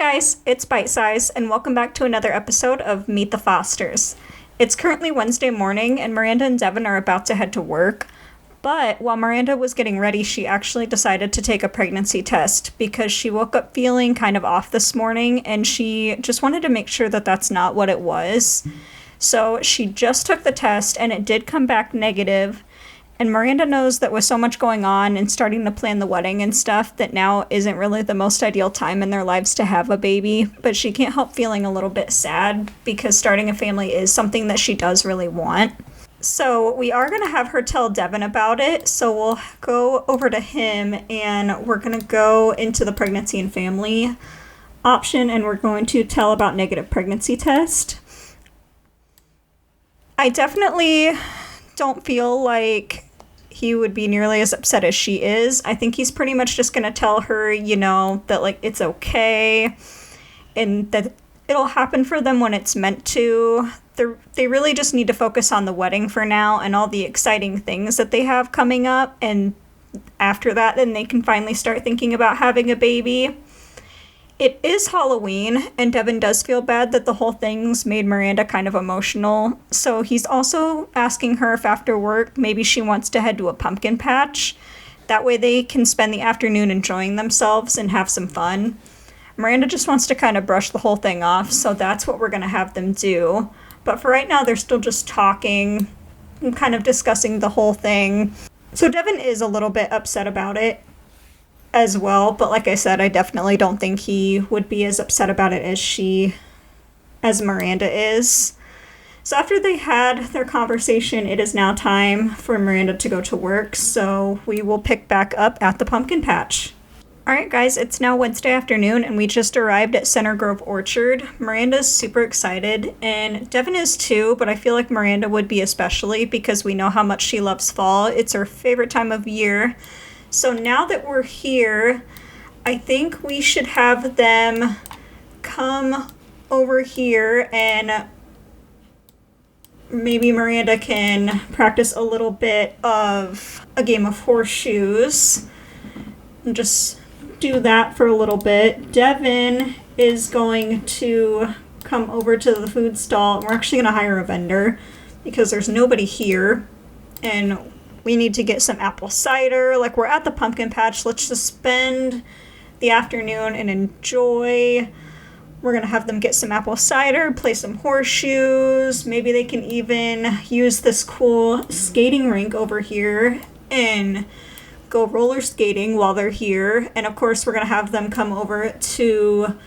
guys, it's ByteSize, and welcome back to another episode of Meet the Fosters. It's currently Wednesday morning, and Miranda and Devin are about to head to work. But while Miranda was getting ready, she actually decided to take a pregnancy test because she woke up feeling kind of off this morning, and she just wanted to make sure that that's not what it was. So she just took the test, and it did come back negative. And Miranda knows that with so much going on and starting to plan the wedding and stuff, that now isn't really the most ideal time in their lives to have a baby. But she can't help feeling a little bit sad because starting a family is something that she does really want. So we are going to have her tell Devin about it. So we'll go over to him and we're going to go into the pregnancy and family option and we're going to tell about negative pregnancy test. I definitely don't feel like he would be nearly as upset as she is. I think he's pretty much just going to tell her, that, it's okay and that it'll happen for them when it's meant to. They really just need to focus on the wedding for now and all the exciting things that they have coming up. And after that, then they can finally start thinking about having a baby. It is Halloween, and Devin does feel bad that the whole thing's made Miranda kind of emotional. So he's also asking her if after work, maybe she wants to head to a pumpkin patch. That way they can spend the afternoon enjoying themselves and have some fun. Miranda just wants to kind of brush the whole thing off, so that's what we're going to have them do. But for right now, they're still just talking and kind of discussing the whole thing. So Devin is a little bit upset about it as well, but like I said, I definitely don't think he would be as upset about it as Miranda is. So after they had their conversation, it is now time for Miranda to go to work, so we will pick back up at the pumpkin patch. Alright guys, it's now Wednesday afternoon and we just arrived at Center Grove Orchard. Miranda's super excited and Devin is too, but I feel like Miranda would be especially because we know how much she loves fall. It's her favorite time of year. So now that we're here, I think we should have them come over here and maybe Miranda can practice a little bit of a game of horseshoes and just do that for a little bit. Devin is going to come over to the food stall and we're actually going to hire a vendor because there's nobody here and we need to get some apple cider. We're at the pumpkin patch. Let's just spend the afternoon and enjoy. We're going to have them get some apple cider, play some horseshoes. Maybe they can even use this cool skating rink over here and go roller skating while they're here. And of course, we're going to have them come over to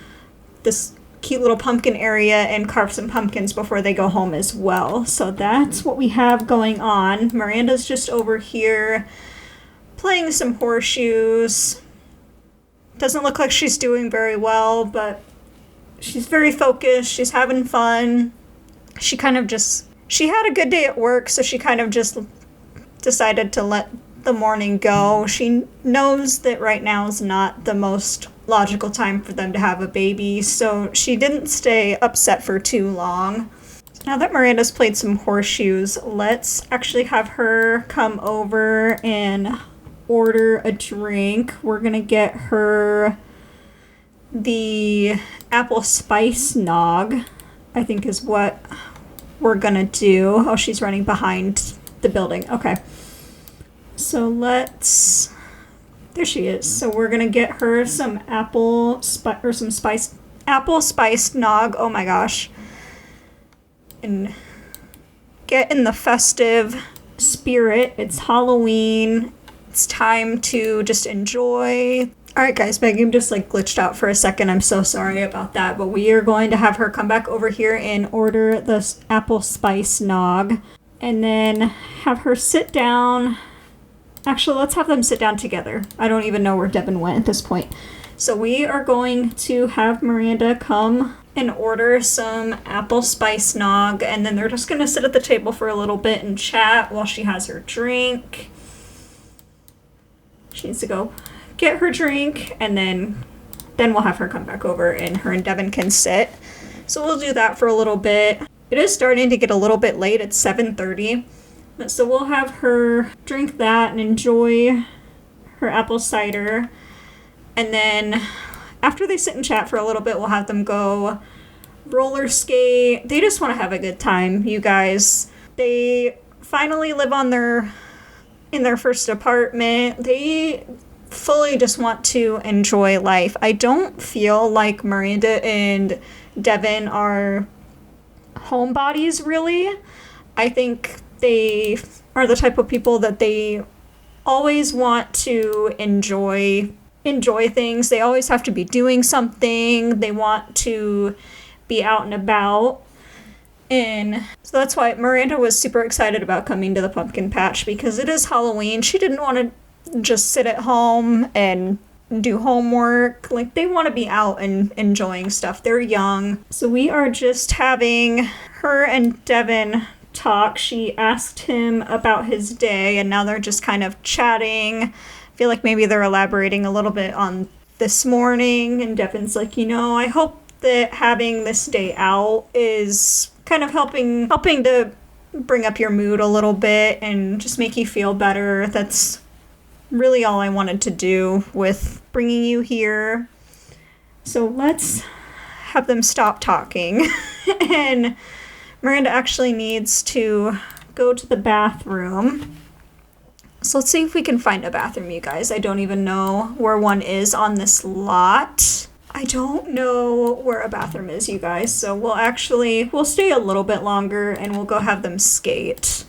this cute little pumpkin area and carve some pumpkins before they go home as well. So that's what we have going on. Miranda's just over here playing some horseshoes. Doesn't look like she's doing very well, but she's very focused. She's having fun. She had a good day at work, so she kind of just decided to let the morning go. She knows that right now is not the most logical time for them to have a baby, so she didn't stay upset for too long. Now that Miranda's played some horseshoes, let's actually have her come over and order a drink. We're gonna get her the apple spice nog, I think is what we're gonna do. Oh, she's running behind the building. Okay. So there she is. So we're gonna get her some apple spiced nog. Oh my gosh. And get in the festive spirit. It's Halloween. It's time to just enjoy. Alright guys, my game just glitched out for a second. I'm so sorry about that. But we are going to have her come back over here and order the apple spice nog. And then have her sit down. Actually, let's have them sit down together. I don't even know where Devin went at this point. So we are going to have Miranda come and order some apple spice nog, and then they're just going to sit at the table for a little bit and chat while she has her drink. She needs to go get her drink, and then we'll have her come back over and her and Devin can sit. So we'll do that for a little bit. It is starting to get a little bit late. It's 7:30. So we'll have her drink that and enjoy her apple cider. And then after they sit and chat for a little bit, we'll have them go roller skate. They just want to have a good time, you guys. They finally live in their first apartment. They fully just want to enjoy life. I don't feel like Miranda and Devin are homebodies, really. I think they are the type of people that they always want to enjoy things. They always have to be doing something. They want to be out and about. And so that's why Miranda was super excited about coming to the pumpkin patch, because it is Halloween. She didn't want to just sit at home and do homework. Like, they want to be out and enjoying stuff. They're young. So we are just having her and Devin talk. She asked him about his day, and now they're just kind of chatting. I feel like maybe they're elaborating a little bit on this morning, and Devin's like, I hope that having this day out is kind of helping to bring up your mood a little bit and just make you feel better. That's really all I wanted to do with bringing you here. So let's have them stop talking. And Miranda actually needs to go to the bathroom. So let's see if we can find a bathroom, you guys. I don't even know where one is on this lot. I don't know where a bathroom is, you guys. So we'll stay a little bit longer and we'll go have them skate.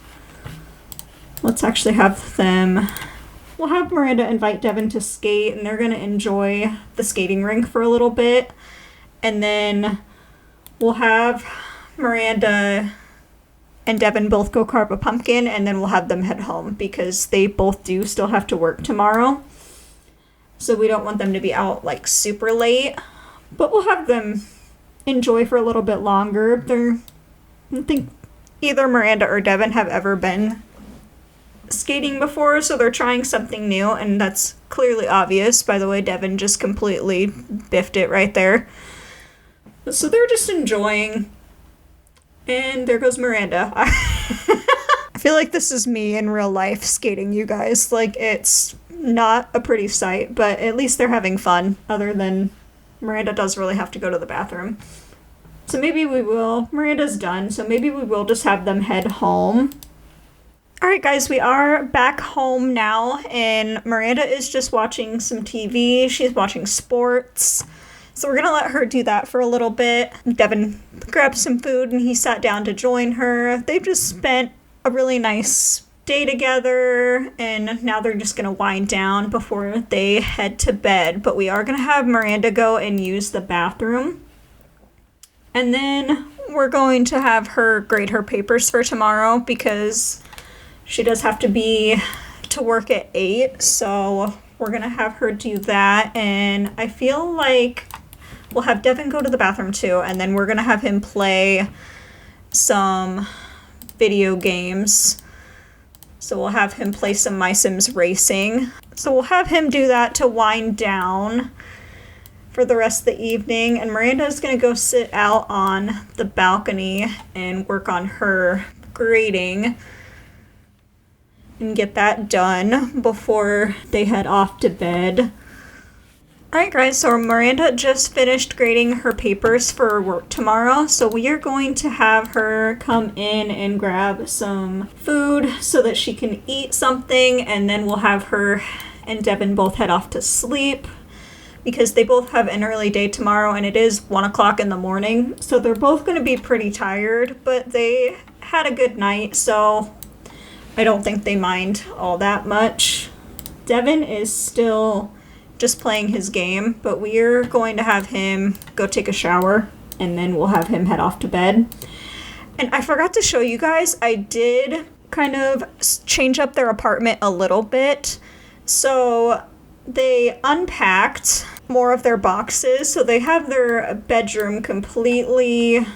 Let's actually we'll have Miranda invite Devin to skate, and they're going to enjoy the skating rink for a little bit. And then we'll have Miranda and Devin both go carve a pumpkin, and then we'll have them head home because they both do still have to work tomorrow. So we don't want them to be out like super late, but we'll have them enjoy for a little bit longer. I don't think either Miranda or Devin have ever been skating before, so they're trying something new, and that's clearly obvious. By the way, Devin just completely biffed it right there. So they're just enjoying. And there goes Miranda. I feel like this is me in real life skating, you guys. Like, it's not a pretty sight, but at least they're having fun, other than Miranda does really have to go to the bathroom. So maybe we will. Miranda's done, so maybe we will just have them head home. Alright guys, we are back home now, and Miranda is just watching some TV. She's watching sports. So we're going to let her do that for a little bit. Devin grabbed some food and he sat down to join her. They've just spent a really nice day together, and now they're just going to wind down before they head to bed. But we are going to have Miranda go and use the bathroom. And then we're going to have her grade her papers for tomorrow because she does have to be to work at 8. So we're going to have her do that. And I feel like we'll have Devin go to the bathroom too, and then we're going to have him play some video games. So we'll have him play some My Sims Racing. So we'll have him do that to wind down for the rest of the evening. And Miranda's going to go sit out on the balcony and work on her grading and get that done before they head off to bed. Alright guys, so Miranda just finished grading her papers for work tomorrow, so we are going to have her come in and grab some food so that she can eat something, and then we'll have her and Devin both head off to sleep because they both have an early day tomorrow, and it is 1 o'clock in the morning, so they're both going to be pretty tired, but they had a good night, so I don't think they mind all that much. Devin is still just playing his game, but we're going to have him go take a shower, and then we'll have him head off to bed. And I forgot to show you guys, I did kind of change up their apartment a little bit. So they unpacked more of their boxes, so they have their bedroom completely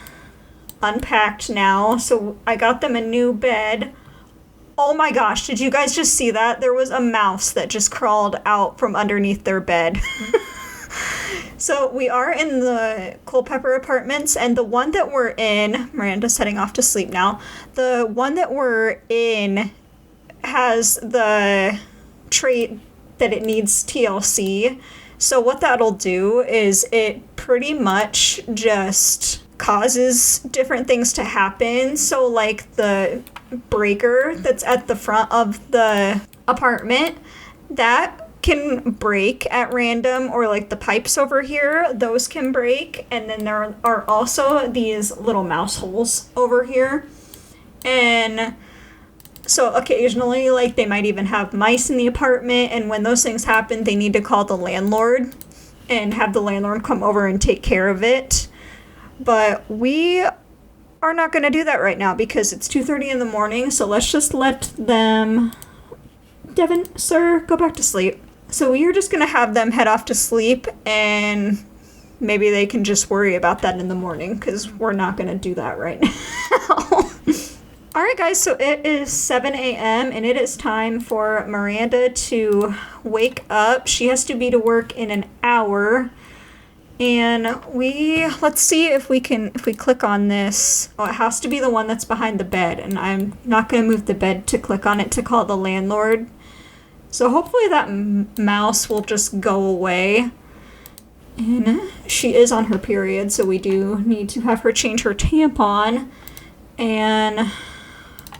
unpacked now. So I got them a new bed. Oh my gosh, did you guys just see that? There was a mouse that just crawled out from underneath their bed. So we are in the Culpepper apartments, and the one that we're in, Miranda's heading off to sleep now, the one that we're in has the trait that it needs TLC. So what that'll do is it pretty much just causes different things to happen. So like the breaker that's at the front of the apartment, that can break at random, or like the pipes over here, those can break. And then there are also these little mouse holes over here. And so occasionally, like, they might even have mice in the apartment, and when those things happen, they need to call the landlord and have the landlord come over and take care of it. But we are not going to do that right now because it's 2:30 in the morning, so let's just let them... Devin, sir, go back to sleep. So we are just going to have them head off to sleep, and maybe they can just worry about that in the morning, because we're not going to do that right now. Alright guys, so it is 7 a.m. and it is time for Miranda to wake up. She has to be to work in an hour. And let's see if we click on this. Oh, it has to be the one that's behind the bed. And I'm not going to move the bed to click on it to call the landlord. So hopefully that mouse will just go away. And she is on her period, so we do need to have her change her tampon. And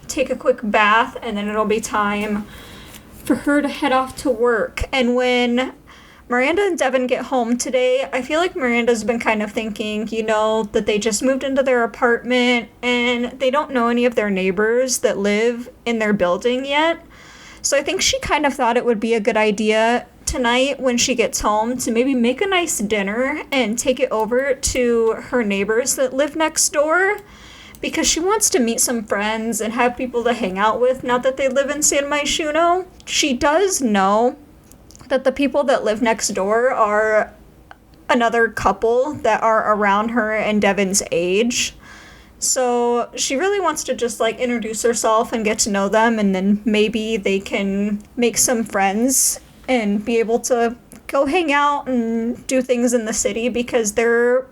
take a quick bath, and then it'll be time for her to head off to work. And when Miranda and Devin get home today, I feel like Miranda's been kind of thinking, that they just moved into their apartment and they don't know any of their neighbors that live in their building yet. So I think she kind of thought it would be a good idea tonight when she gets home to maybe make a nice dinner and take it over to her neighbors that live next door, because she wants to meet some friends and have people to hang out with now that they live in San Myshuno. She does know that the people that live next door are another couple that are around her and Devin's age. So she really wants to just like introduce herself and get to know them, and then maybe they can make some friends and be able to go hang out and do things in the city, because they're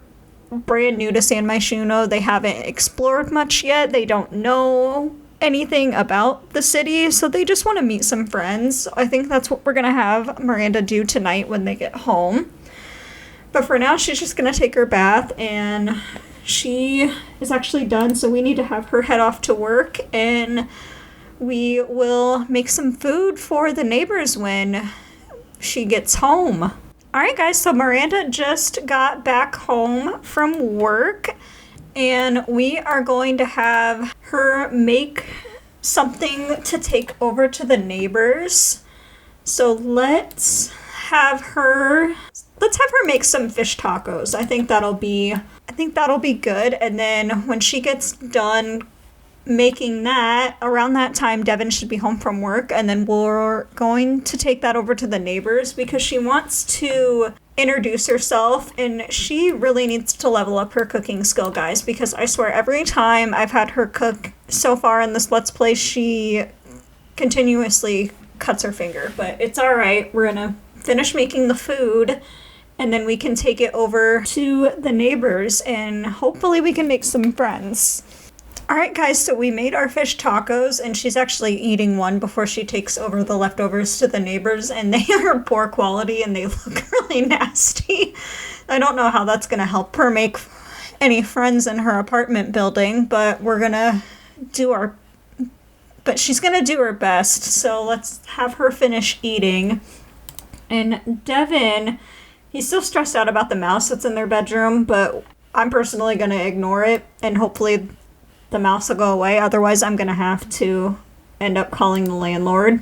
brand new to San Myshuno. They haven't explored much yet. They don't know anything about the city, so they just want to meet some friends. I think that's what we're going to have Miranda do tonight when they get home. But for now, she's just going to take her bath, and she is actually done, so we need to have her head off to work, and we will make some food for the neighbors when she gets home. Alright guys, so Miranda just got back home from work, and we are going to have her make something to take over to the neighbors. So let's have her make some fish tacos. I think that'll be good. And then when she gets done making that, around that time Devin should be home from work, and then we're going to take that over to the neighbors because she wants to introduce herself, and she really needs to level up her cooking skill, guys, because I swear every time I've had her cook so far in this Let's Play, she continuously cuts her finger. But it's alright, we're gonna finish making the food, and then we can take it over to the neighbors, and hopefully we can make some friends. Alright guys, so we made our fish tacos, and she's actually eating one before she takes over the leftovers to the neighbors, and they are poor quality and they look really nasty. I don't know how that's going to help her make any friends in her apartment building, but she's going to do her best, so let's have her finish eating. And Devin, he's still stressed out about the mouse that's in their bedroom, but I'm personally going to ignore it, and hopefully the mouse will go away. Otherwise, I'm going to have to end up calling the landlord.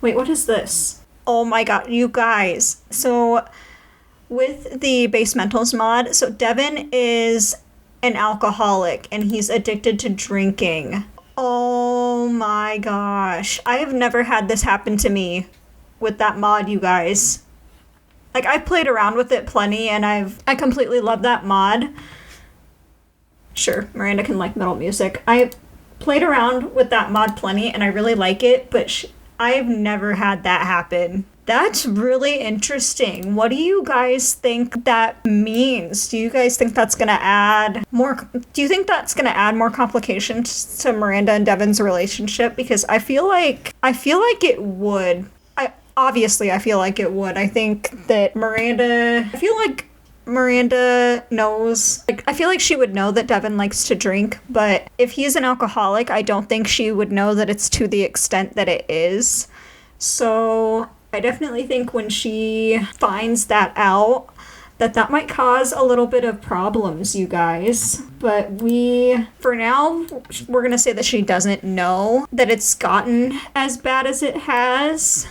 Wait, what is this? Oh my god, you guys. So, with the Basementals mod, so Devin is an alcoholic, and he's addicted to drinking. Oh my gosh. I have never had this happen to me with that mod, you guys. Like, I've played around with it plenty, and I completely love that mod. Sure, Miranda can like metal music. I played around with that mod plenty, and I really like it, but I've never had that happen. That's really interesting. What do you guys think that means? Do you guys think that's going to add more complications to Miranda and Devin's relationship? Because I feel like it would. Obviously, I feel like it would. I think that Miranda, I feel like Miranda knows, like, I feel like she would know that Devin likes to drink, but if he's an alcoholic, I don't think she would know that it's to the extent that it is. So I definitely think when she finds that out, that might cause a little bit of problems, you guys. But for now, we're gonna say that she doesn't know that it's gotten as bad as it has.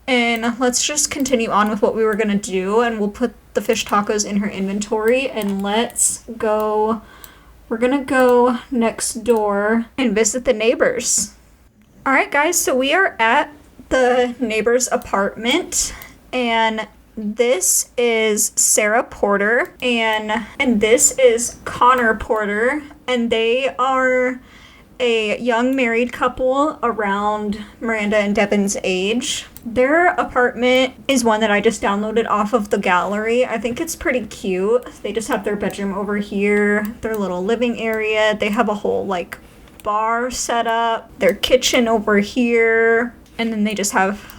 And let's just continue on with what we were gonna do, and we'll put the fish tacos in her inventory, and let's go. We're gonna go next door and visit the neighbors. All right, guys, so we are at the neighbor's apartment, and this is Sarah Porter, and this is Connor Porter, and they are a young married couple around Miranda and Devin's age. Their apartment is one that I just downloaded off of the gallery. I think it's pretty cute. They just have their bedroom over here, their little living area. They have a whole, like, bar set up, their kitchen over here, and then they just have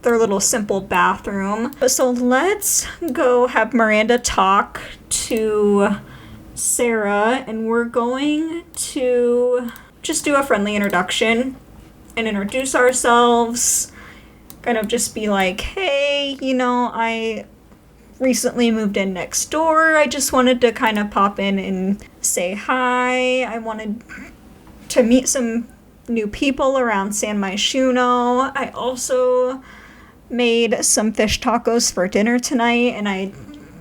their little simple bathroom. So let's go have Miranda talk to Sarah, and we're going to just do a friendly introduction and introduce ourselves. Kind of just be like, hey, I recently moved in next door. I just wanted to kind of pop in and say hi. I wanted to meet some new people around San Myshuno. I also made some fish tacos for dinner tonight, and I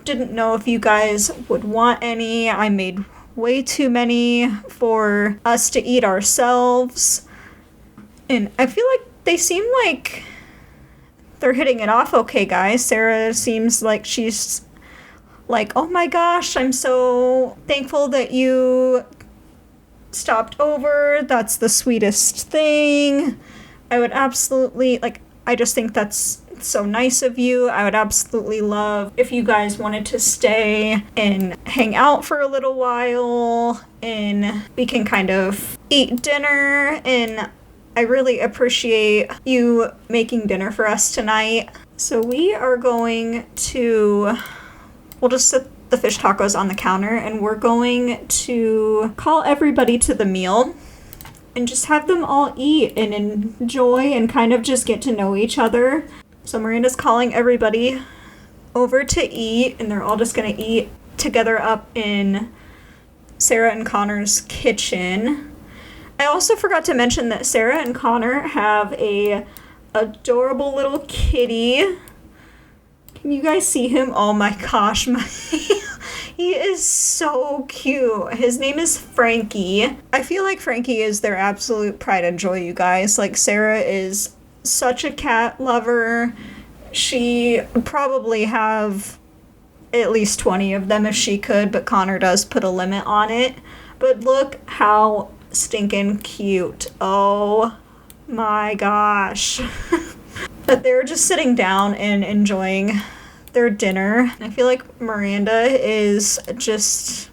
didn't know if you guys would want any. I made way too many for us to eat ourselves, and I feel like they seem like they're hitting it off okay, guys. Sarah seems like she's like, oh my gosh, I'm so thankful that you stopped over. That's the sweetest thing. I would absolutely, I just think that's so nice of you. I would absolutely love if you guys wanted to stay and hang out for a little while, and we can kind of eat dinner, and I really appreciate you making dinner for us tonight. So we'll just set the fish tacos on the counter, and we're going to call everybody to the meal and just have them all eat and enjoy and kind of just get to know each other. So Miranda's calling everybody over to eat, and they're all just going to eat together up in Sarah and Connor's kitchen. I also forgot to mention that Sarah and Connor have a adorable little kitty. Can you guys see him? Oh my gosh, he is so cute. His name is Frankie. I feel like Frankie is their absolute pride and joy, you guys. Like, Sarah is such a cat lover. She would probably have at least 20 of them if she could, but Connor does put a limit on it. But look how stinking cute. Oh my gosh. But they're just sitting down and enjoying their dinner. I feel like Miranda is just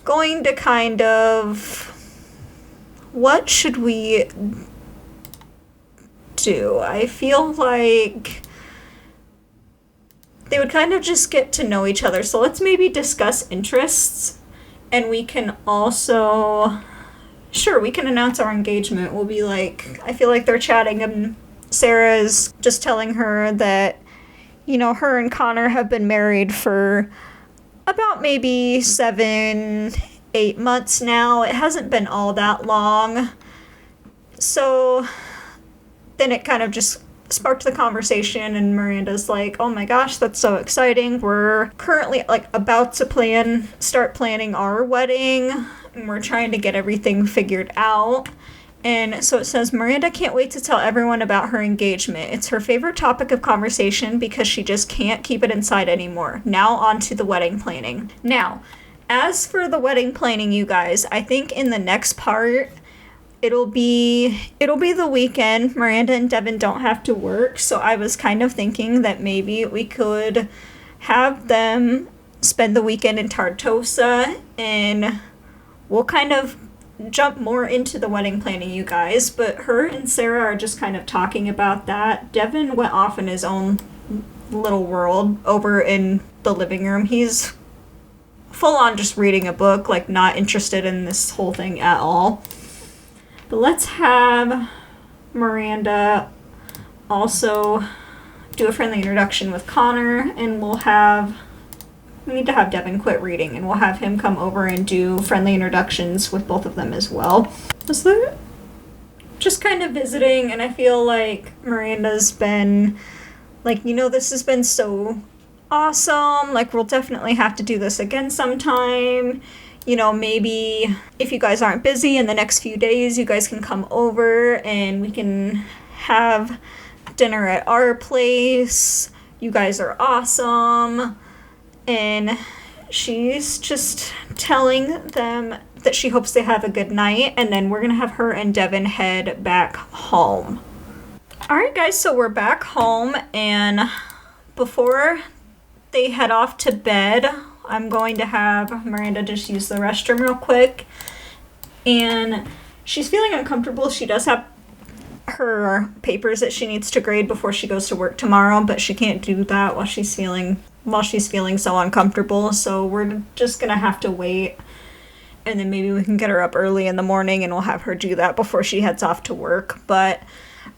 going to kind of, what should we do? I feel like they would kind of just get to know each other. So let's maybe discuss interests, and we can also, sure, we can announce our engagement. We'll be like, I feel like they're chatting, and Sarah's just telling her that, her and Connor have been married for about maybe 7-8 months now. It hasn't been all that long. So then it kind of just sparked the conversation, and Miranda's like, oh my gosh, that's so exciting. We're currently about to start planning our wedding, and we're trying to get everything figured out. And so it says, Miranda can't wait to tell everyone about her engagement. It's her favorite topic of conversation because she just can't keep it inside anymore. Now on to the wedding planning. Now, as for the wedding planning, you guys, I think in the next part, it'll be the weekend. Miranda and Devin don't have to work, so I was kind of thinking that maybe we could have them spend the weekend in Tartosa, and we'll kind of jump more into the wedding planning, you guys, but her and Sarah are just kind of talking about that. Devin went off in his own little world over in the living room. He's full on just reading a book, like not interested in this whole thing at all. But let's have Miranda also do a friendly introduction with Connor, and we need to have Devin quit reading, and we'll have him come over and do friendly introductions with both of them as well. Was there just kind of visiting, and I feel like Miranda's been like, this has been so awesome. Like, we'll definitely have to do this again sometime. Maybe if you guys aren't busy in the next few days, you guys can come over and we can have dinner at our place. You guys are awesome. And she's just telling them that she hopes they have a good night, and then we're gonna have her and Devin head back home. Alright guys, so we're back home, and before they head off to bed, I'm going to have Miranda just use the restroom real quick. And she's feeling uncomfortable. She does have her papers that she needs to grade before she goes to work tomorrow, but she can't do that while she's feeling so uncomfortable. So we're just gonna have to wait, and then maybe we can get her up early in the morning and we'll have her do that before she heads off to work. But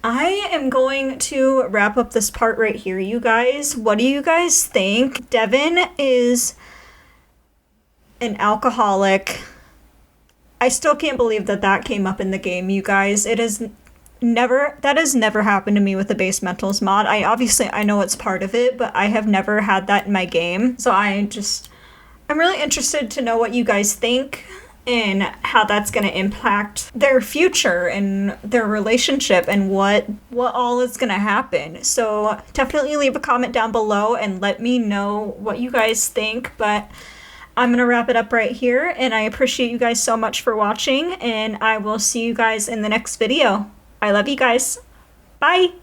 I am going to wrap up this part right here, you guys. What do you guys think? Devin is an alcoholic. I still can't believe that came up in the game, you guys. That has never happened to me with the base mentals mod. I know it's part of it, but I have never had that in my game. So I'm really interested to know what you guys think and how that's going to impact their future and their relationship and what all is going to happen. So definitely leave a comment down below and let me know what you guys think. But I'm going to wrap it up right here, and I appreciate you guys so much for watching, and I will see you guys in the next video. I love you guys. Bye!